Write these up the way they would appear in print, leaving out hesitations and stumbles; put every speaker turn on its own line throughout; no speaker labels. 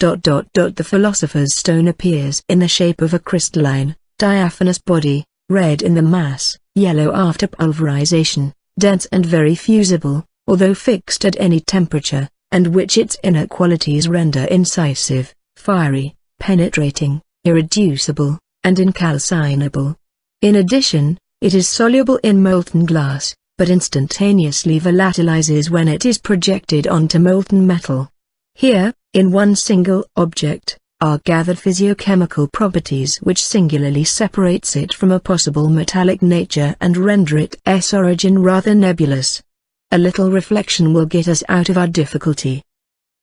The philosopher's stone appears in the shape of a crystalline, diaphanous body, red in the mass, yellow after pulverization, dense and very fusible, although fixed at any temperature, and which its inner qualities render incisive, fiery, penetrating, irreducible, and incalcinable. In addition, it is soluble in molten glass, but instantaneously volatilizes when it is projected onto molten metal. Here, in one single object, are gathered physiochemical properties which singularly separates it from a possible metallic nature and render its origin rather nebulous. A little reflection will get us out of our difficulty.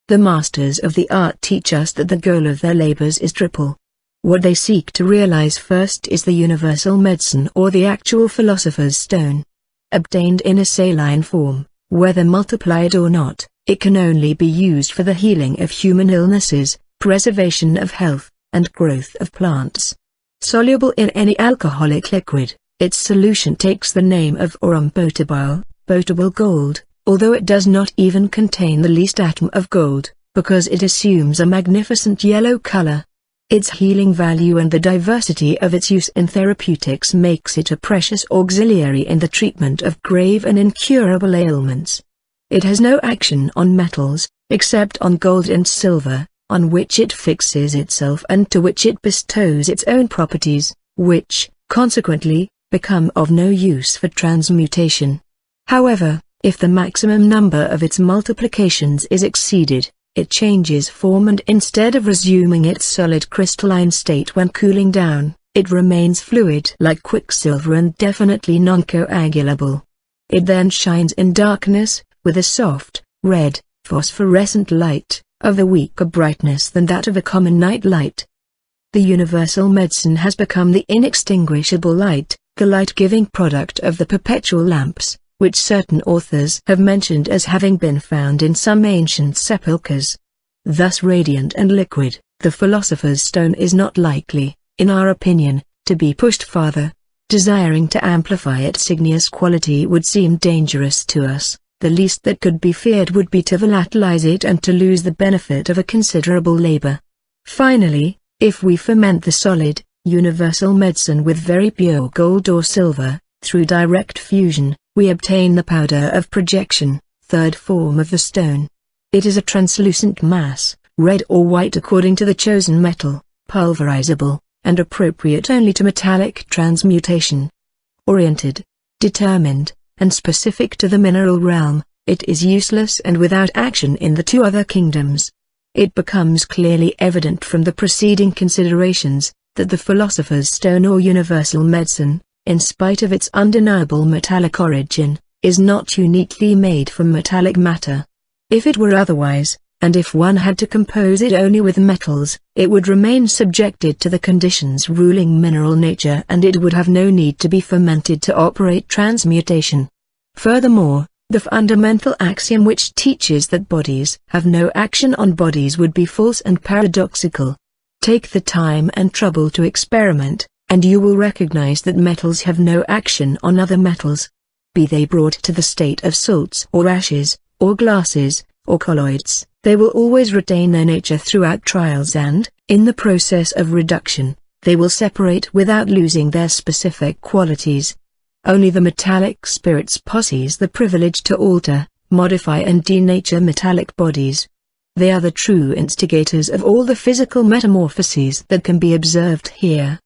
The masters of the art teach us that the goal of their labors is triple. What they seek to realize first is the universal medicine or the actual philosopher's stone. Obtained in a saline form, whether multiplied or not, it can only be used for the healing of human illnesses, preservation of health, and growth of plants. Soluble in any alcoholic liquid, its solution takes the name of aurum potable, potable gold, although it does not even contain the least atom of gold, because it assumes a magnificent yellow color. Its healing value and the diversity of its use in therapeutics makes it a precious auxiliary in the treatment of grave and incurable ailments. It has no action on metals, except on gold and silver, on which it fixes itself and to which it bestows its own properties, which, consequently, become of no use for transmutation. However, if the maximum number of its multiplications is exceeded, it changes form and instead of resuming its solid crystalline state when cooling down, it remains fluid like quicksilver and definitely non-coagulable. It then shines in darkness, with a soft, red, phosphorescent light, of a weaker brightness than that of a common night light. The universal medicine has become the inextinguishable light, the light-giving product of the perpetual lamps, which certain authors have mentioned as having been found in some ancient sepulchres. Thus radiant and liquid, the philosopher's stone is not likely, in our opinion, to be pushed farther. Desiring to amplify its igneous quality would seem dangerous to us. The least that could be feared would be to volatilize it and to lose the benefit of a considerable labor. Finally, if we ferment the solid, universal medicine with very pure gold or silver, through direct fusion, we obtain the powder of projection, third form of the stone. It is a translucent mass, red or white according to the chosen metal, pulverizable, and appropriate only to metallic transmutation. Oriented, determined, and specific to the mineral realm, it is useless and without action in the two other kingdoms. It becomes clearly evident from the preceding considerations, that the philosopher's stone or universal medicine, in spite of its undeniable metallic origin, is not uniquely made from metallic matter. If it were otherwise, and if one had to compose it only with metals, it would remain subjected to the conditions ruling mineral nature and it would have no need to be fermented to operate transmutation. Furthermore, the fundamental axiom which teaches that bodies have no action on bodies would be false and paradoxical. Take the time and trouble to experiment, and you will recognize that metals have no action on other metals. Be they brought to the state of salts or ashes, or glasses, or colloids, they will always retain their nature throughout trials and, in the process of reduction, they will separate without losing their specific qualities. Only the metallic spirits possess the privilege to alter, modify and denature metallic bodies. They are the true instigators of all the physical metamorphoses that can be observed here.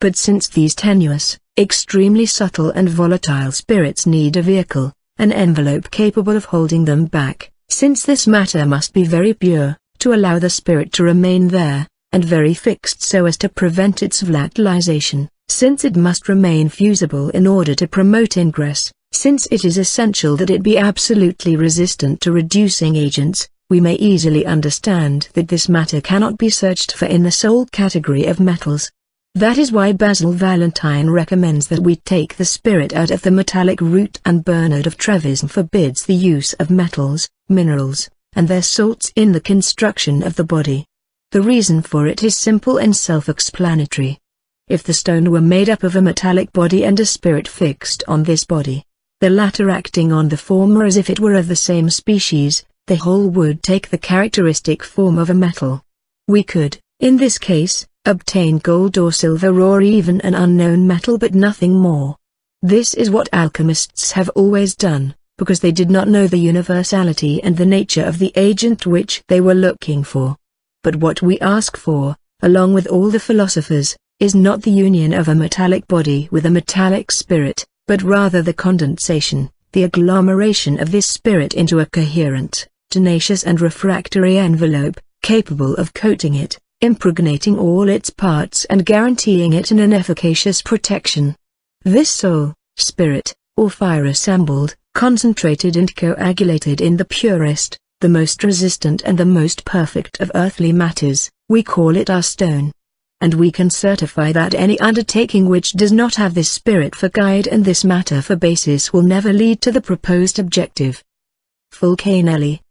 But since these tenuous, extremely subtle and volatile spirits need a vehicle, an envelope capable of holding them back, since this matter must be very pure, to allow the spirit to remain there, and very fixed so as to prevent its volatilization, since it must remain fusible in order to promote ingress, since it is essential that it be absolutely resistant to reducing agents, we may easily understand that this matter cannot be searched for in the sole category of metals. That is why Basil Valentine recommends that we take the spirit out of the metallic root, and Bernard of Treves forbids the use of metals, minerals, and their salts in the construction of the body. The reason for it is simple and self-explanatory. If the stone were made up of a metallic body and a spirit fixed on this body, the latter acting on the former as if it were of the same species, the whole would take the characteristic form of a metal. We could, in this case, obtain gold or silver or even an unknown metal but nothing more. This is what alchemists have always done, because they did not know the universality and the nature of the agent which they were looking for. But what we ask for, along with all the philosophers, is not the union of a metallic body with a metallic spirit, but rather the condensation, the agglomeration of this spirit into a coherent, tenacious and refractory envelope, capable of coating it, impregnating all its parts and guaranteeing it an efficacious protection. This soul, spirit, or fire assembled, concentrated and coagulated in the purest, the most resistant and the most perfect of earthly matters, we call it our stone. And we can certify that any undertaking which does not have this spirit for guide and this matter for basis will never lead to the proposed objective. Fulcanelli,